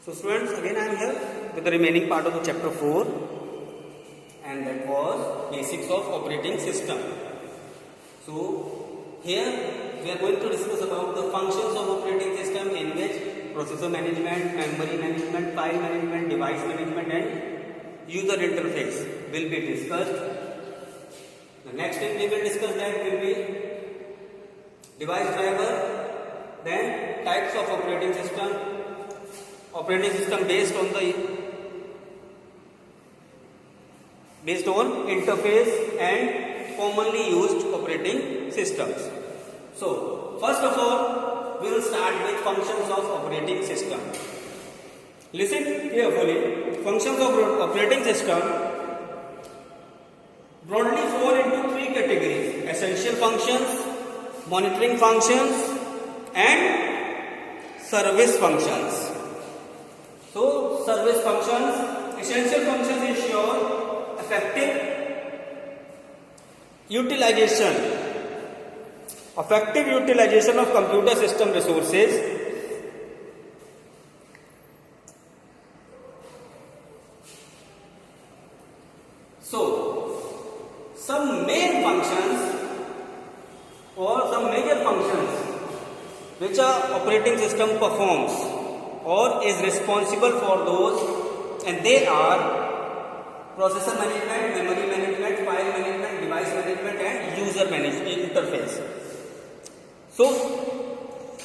So students, again I am here with the remaining part of the chapter 4, and that was basics of operating system. So here we are going to discuss about the functions of operating system, in which processor management, memory management, file management, device management and user interface will be discussed. The next thing we will discuss that will be device driver, then types of operating system based on interface and commonly used operating systems. So first of all, we will start with functions of operating system. Listen carefully. Functions of operating system broadly fall into three categories: essential functions, monitoring functions and service functions. So service functions, essential functions ensure effective utilization of computer system resources. So some main functions or some major functions which a operating system performs or is responsible for those, and they are processor management, memory management, file management, device management and user management interface. So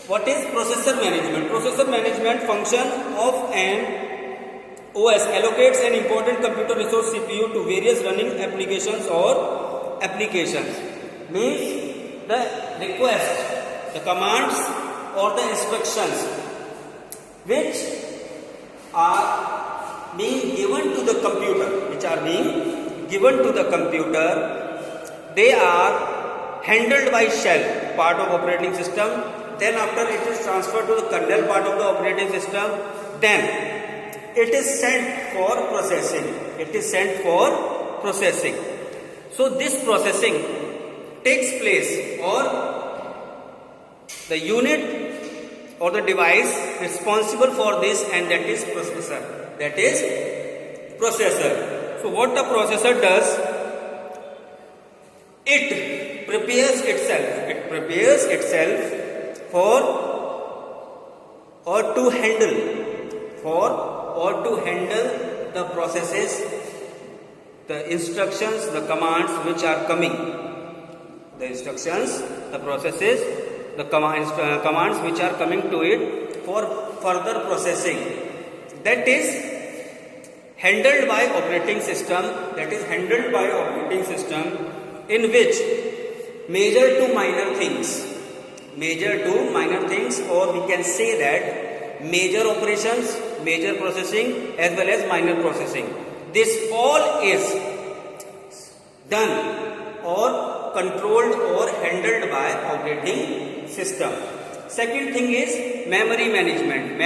what is processor management? Processor management function of an OS allocates an important computer resource CPU to various running applications or applications. Means the request, the commands or the instructions which are being given to the computer, they are handled by shell, part of operating system. Then after it is transferred to the kernel, part of the operating system. Then it is sent for processing. So this processing takes place, or the unit or the device responsible for this, and that is processor. So what the processor does, it prepares itself for or to handle the processes, the instructions, the commands which are coming, the commands which are coming to it for further processing. That is handled by operating system, in which major to minor things, or we can say that major operations, major processing as well as minor processing, this all is done or controlled or handled by operating system. Second thing is memory management.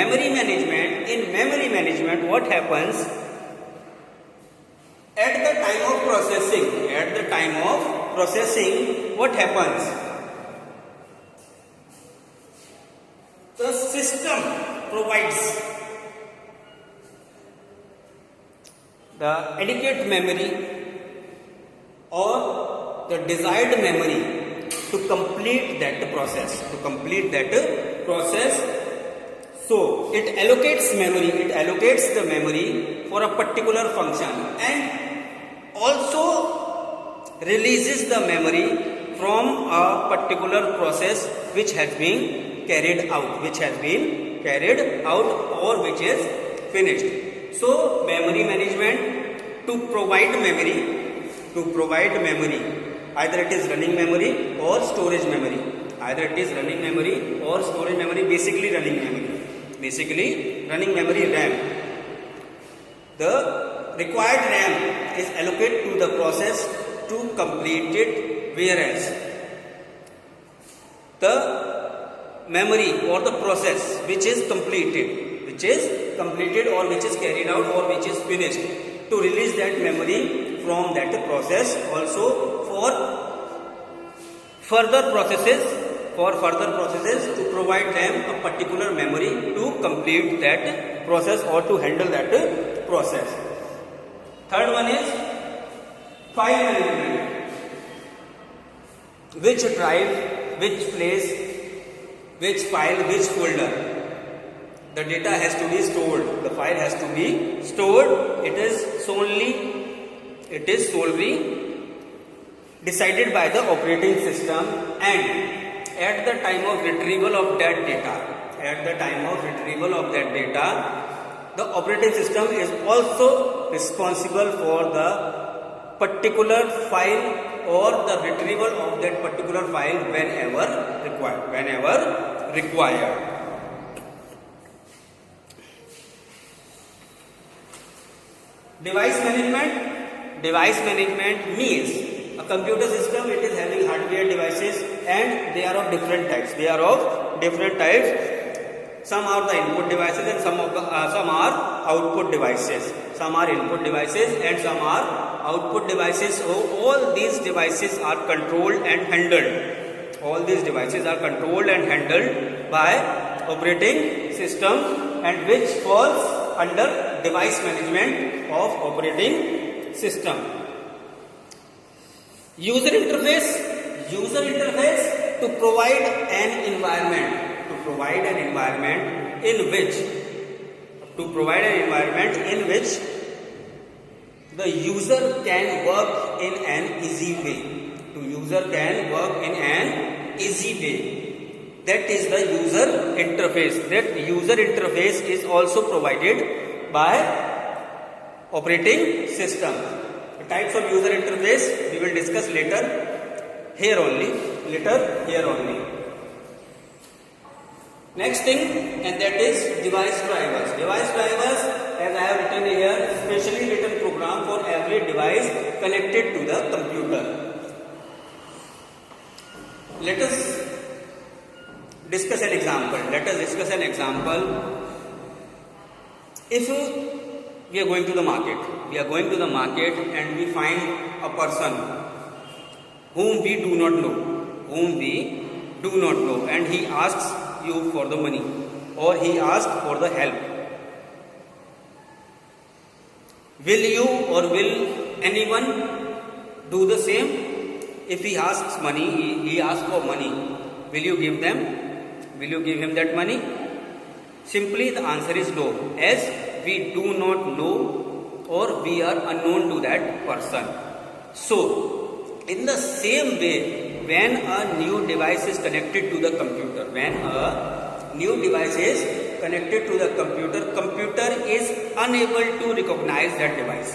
In memory management, what happens at the time of processing? What happens? The system provides the adequate memory or the desired memory to complete that process. So it allocates the memory for a particular function, and also releases the memory from a particular process which has been carried out or which is finished. So memory management, to provide memory, either it is running memory or storage memory, basically running memory RAM. The required RAM is allocated to the process to complete it, whereas the memory or the process which is completed or which is carried out or which is finished, to release that memory from that process also for further processes for further processes to provide them a particular memory to complete that process or to handle that process. Third one is file management. Which drive, which place, which file, which folder. The data has to be stored. The file has to be stored. It is solely decided by the operating system, and at the time of retrieval of that data, the operating system is also responsible for the particular file or the retrieval of that particular file whenever required. Device management means a computer system, it is having hardware devices and they are of different types. Some are the input devices and some are output devices. Some are input devices and some are output devices. So all these devices are controlled and handled. By operating system, and which falls under device management of operating system. User interface to provide an environment in which the user can work in an easy way. That is the user interface. That user interface is also provided by operating system. The types of user interface we will discuss later here only. Next thing, and that is device drivers. Device drivers, as I have written here, specially written program for every device connected to the computer. Let us discuss an example. If we are going to the market and we find a person whom we do not know, and he asks you for the money or he asks for the help. Will you or will anyone do the same? If he asks for money, will you give him that money? Simply the answer is no, as we do not know or we are unknown to that person. So in the same way, when a new device is connected to the computer, computer is unable to recognize that device.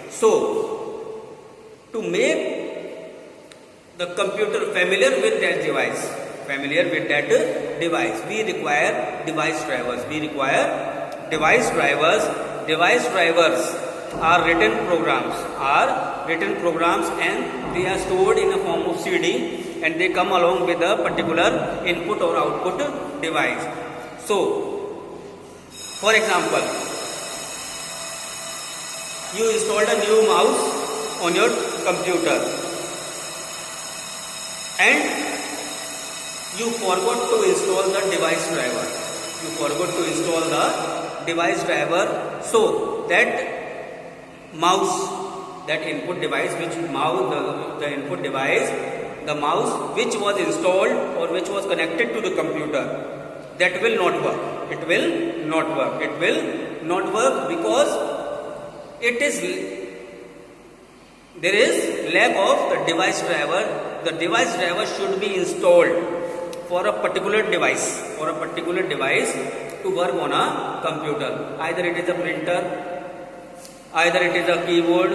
So to make the computer familiar with that device, we require device drivers. Device drivers are written programs and they are stored in a form of CD, and they come along with a particular input or output device. So for example, you installed a new mouse on your computer and you forgot to install the device driver. So that mouse, that input device, the mouse which was installed or which was connected to the computer, that will not work. It will not work because there is lack of the device driver. The device driver should be installed for a particular device to work on a computer. Either it is a printer, either it is a keyboard,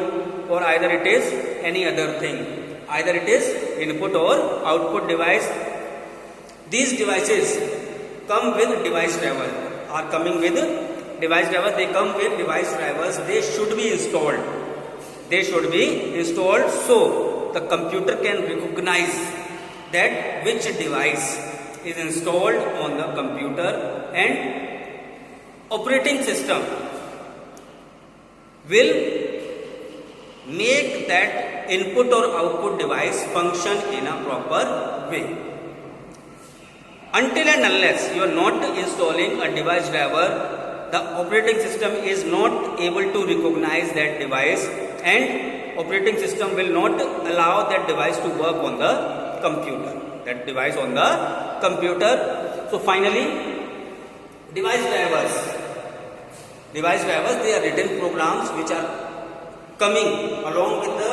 or either it is any other thing. Either it is input or output device. These devices come with device drivers. They come with device drivers. They should be installed so the computer can recognize that which device is installed on the computer, and operating system will make that input or output device function in a proper way. Until and unless you are not installing a device driver, the operating system is not able to recognize that device, and operating system will not allow that device to work on the computer. So finally, device drivers, they are written programs which are coming along with the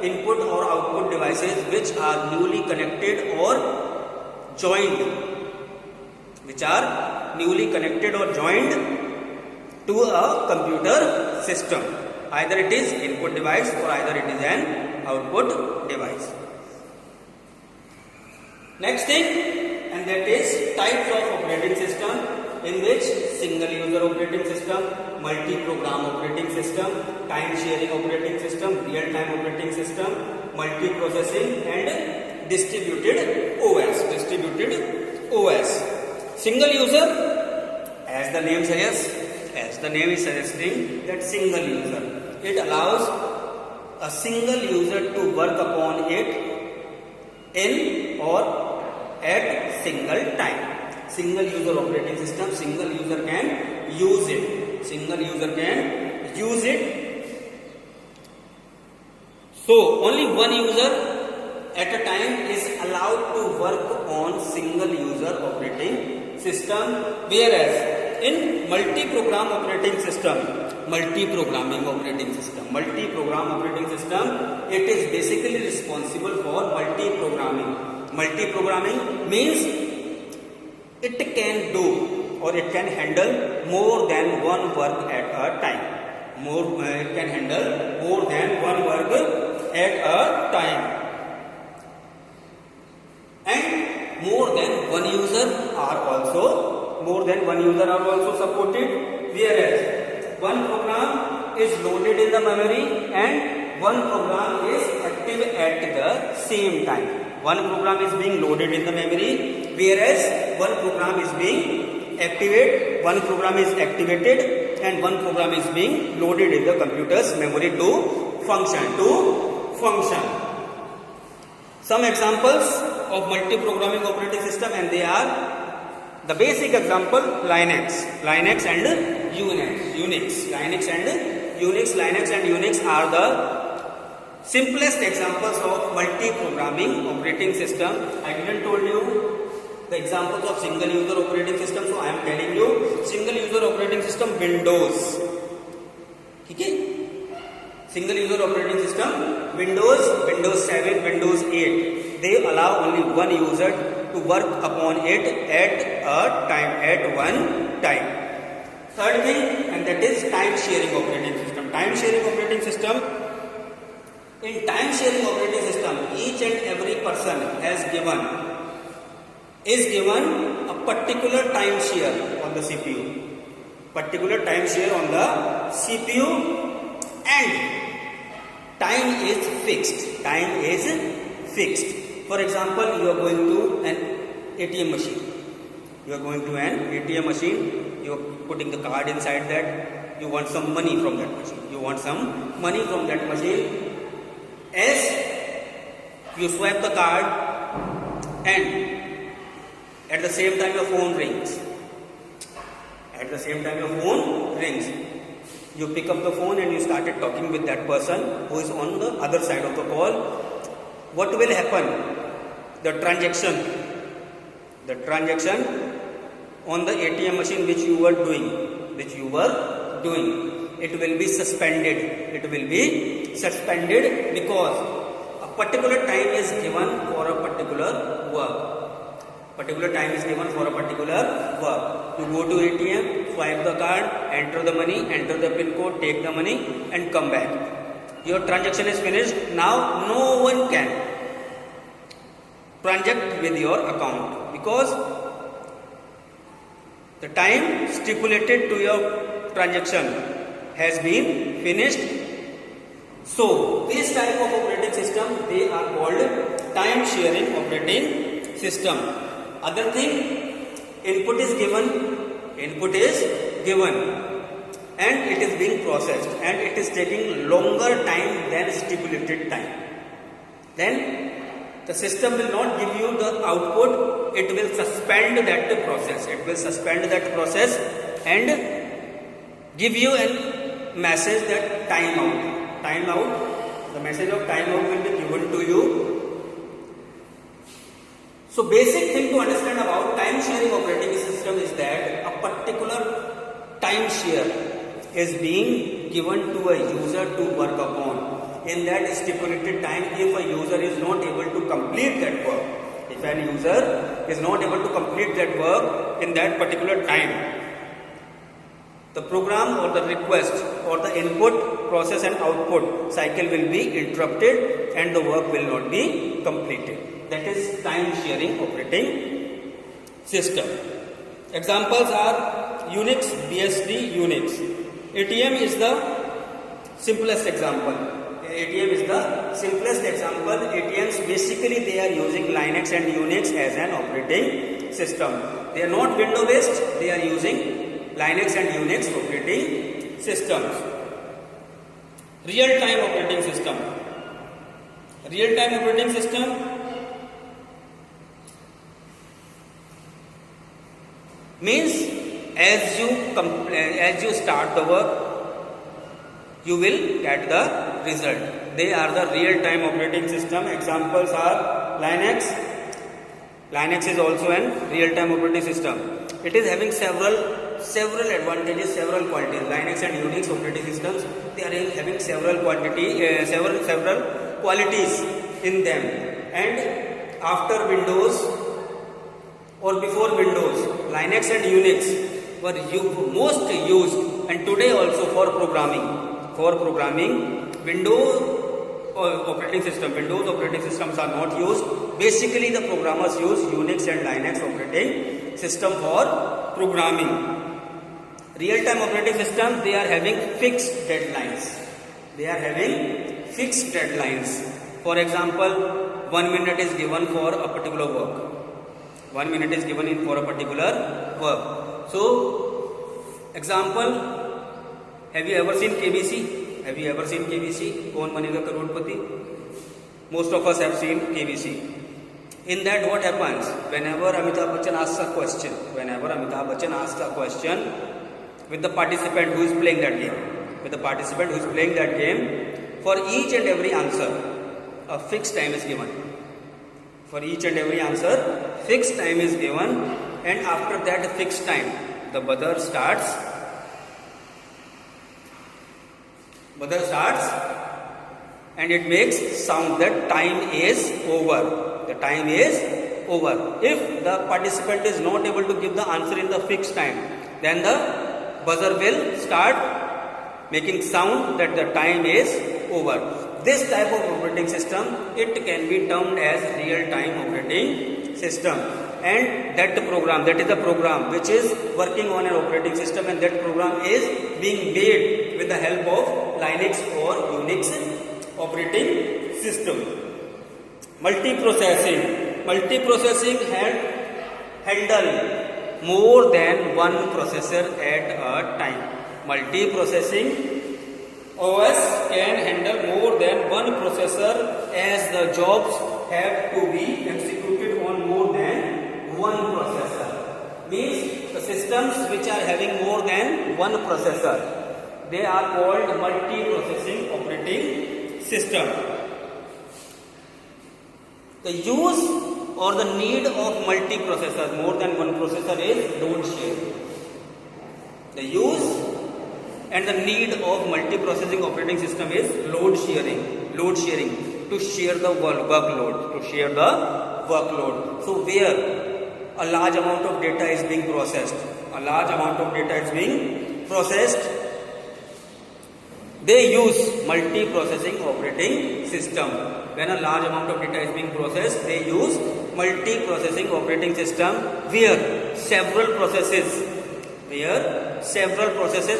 input or output devices which are newly connected or joined, to a computer system. Either it is input device or either it is an output device. Next thing, and that is types of operating system, in which single user operating system, multi-program operating system, time sharing operating system, real-time operating system, multi-processing and distributed OS. Single user, as the name is suggesting that single user, it allows a single user to work upon it in or at single time. Single user operating system, single user can use it. So only one user at a time is allowed to work on single user operating system, whereas in multi-program operating system, multi-program operating system, it is basically responsible for multi-programming. Multi-programming means it can do or it can handle more than one work at a time. It can handle more than one work at a time. And more than one user are also supported, whereas one program is loaded in the memory and one program is active at the same time. One program is being loaded in the memory, whereas one program is being activated, and one program is being loaded in the computer's memory to function. Some examples of multi-programming operating system, and they are the basic example: Linux and Unix. Linux and Unix are the simplest examples of multi-programming operating system. I didn't told you the examples of single user operating system, so I am telling you single user operating system Windows. Okay? Single user operating system Windows 7, Windows 8. They allow only one user to work upon it at one time. Third thing, and that is time sharing operating system. In time sharing operating system, each and every person is given a particular time share on the CPU. And time is fixed. For example, you are going to an ATM machine. You are putting the card inside that. You want some money from that machine. As you swipe the card, and at the same time your phone rings. You pick up the phone and you started talking with that person who is on the other side of the call. What will happen? The transaction on the ATM machine which you were doing, it will be suspended. Because a particular time is given for a particular work. You go to ATM, swipe the card, enter the money, enter the PIN code, take the money and come back. Your transaction is finished. Now no one can transact with your account because the time stipulated to your transaction has been finished. So this type of operating system, they are called time sharing operating system. Other thing, input is given, and it is being processed and it is taking longer time than stipulated time, then the system will not give you the output, it will suspend that process. It will suspend that process and give you a message that time out. Time out. The message of time out will be given to you. So basic thing to understand about time sharing operating system is that a particular time share is being given to a user to work upon. In that stipulated time, if a user is not able to complete that work, if an user is not able to complete that work in that particular time, the program or the request or the input, process and output cycle will be interrupted and the work will not be completed. That is time sharing operating system. Examples are Unix, BSD, Unix. ATM is the simplest example. ATM is the simplest example. ATMs basically they are using Linux and Unix as an operating system. They are not Windows based, they are using Linux and Unix operating systems. Real time operating system. Real time operating system means as you start the work, you will get the result. They are the real-time operating system. Examples are Linux. Linux is also an real-time operating system. It is having several advantages, several qualities. Linux and Unix operating systems, they are having several qualities in them. And after Windows or before Windows, Linux and Unix were most used, and today also for programming. Windows operating systems are not used. Basically the programmers use Unix and Linux operating system for programming. Real-time operating system, they are having fixed deadlines. For example, 1 minute is given for a particular work. 1 minute is given for a particular work. So, example, have you ever seen KBC? Kaun Banega Crorepati? Most of us have seen KBC. In that, what happens? Whenever Amitabh Bachchan asks a question, with the participant who is playing that game, for each and every answer, a fixed time is given. And after that fixed time, the buzzer starts, and it makes sound that time is over. If the participant is not able to give the answer in the fixed time, then the buzzer will start making sound that the time is over. This type of operating system, it can be termed as real-time operating system. And that is the program which is working on an operating system, and that program is being made with the help of Linux or Unix operating system. Multiprocessing handle more than one processor at a time. Multiprocessing OS can handle more than one processor, as the jobs have to be executed on more than one processor. Means the systems which are having more than one processor, they are called multiprocessing operating system. The use or the need of multiprocessors, more than one processor, is load sharing. The use and the need of multiprocessing operating system is load sharing to share the workload. So where a large amount of data is being processed, they use multiprocessing operating system. When a large amount of data is being processed, they use multiprocessing operating system where several processes,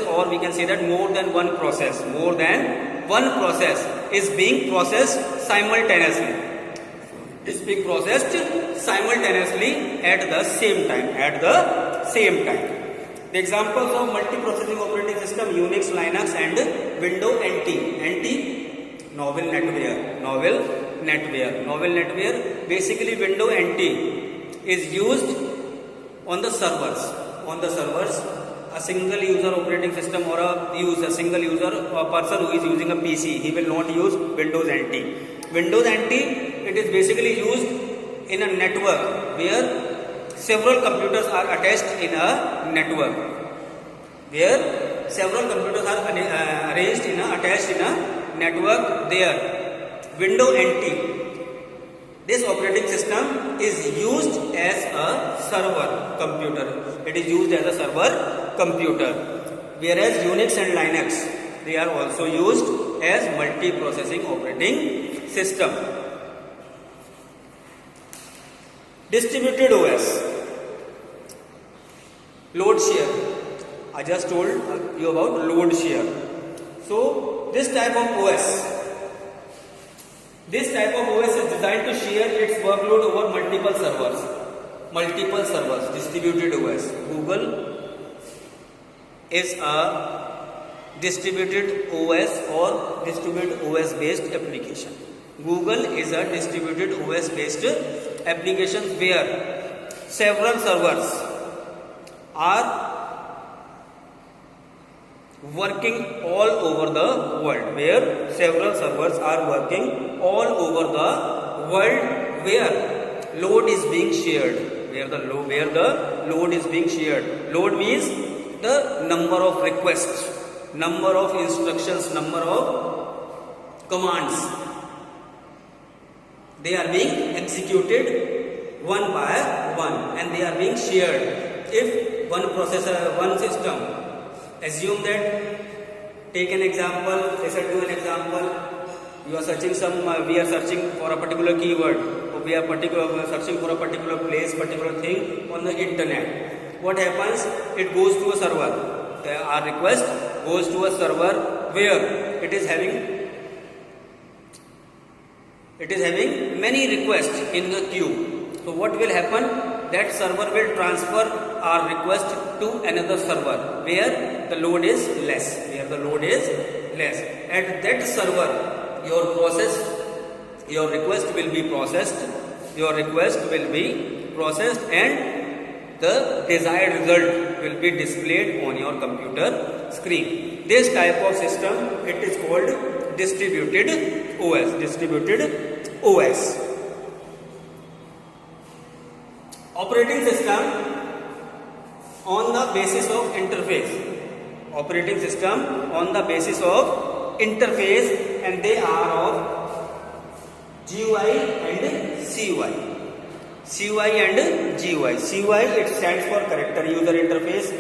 or we can say that more than one process is being processed simultaneously. Is being processed simultaneously at the same time. The examples of multi-processing operating system: Unix, Linux, and Windows NT. NT, novel NetWare. Novel NetWare. Novel NetWare. Basically, Windows NT is used on the servers. On the servers, a single user operating system or a single user or person who is using a PC, he will not use Windows NT. Windows NT, it is basically used in a network where several computers are attached in a network. Where several computers are arranged in attached in a network. There, Windows NT, this operating system is used as a server computer. It is used as a server computer. Whereas Unix and Linux, they are also used as multi-processing operating system. Distributed OS. Load share. I just told you about load share. So this type of OS is designed to share its workload over multiple servers. Multiple servers. Distributed OS. Google is a distributed OS or distributed OS based application. Google is a distributed OS based application where several servers are working all over the world. Where several servers are working all over the world, where load is being shared. Where the load is being shared. Load means the number of requests, number of instructions, number of commands. They are being executed one by one and they are being shared. If one processor, one system, assume that, take an example, listen to an example, you are searching we are searching for a particular keyword, or we are searching for a particular place, particular thing on the internet. What happens? It goes to a server. Our request goes to a server where it is having many requests in the queue. So what will happen? That server will transfer our request to another server where the load is less. At that server, your request will be processed, and the desired result will be displayed on your computer screen. This type of system, it is called distributed OS. Operating system on the basis of interface. Operating system on the basis of interface, and they are of GUI and CUI. CUI and GUI. CUI, it stands for character user interface.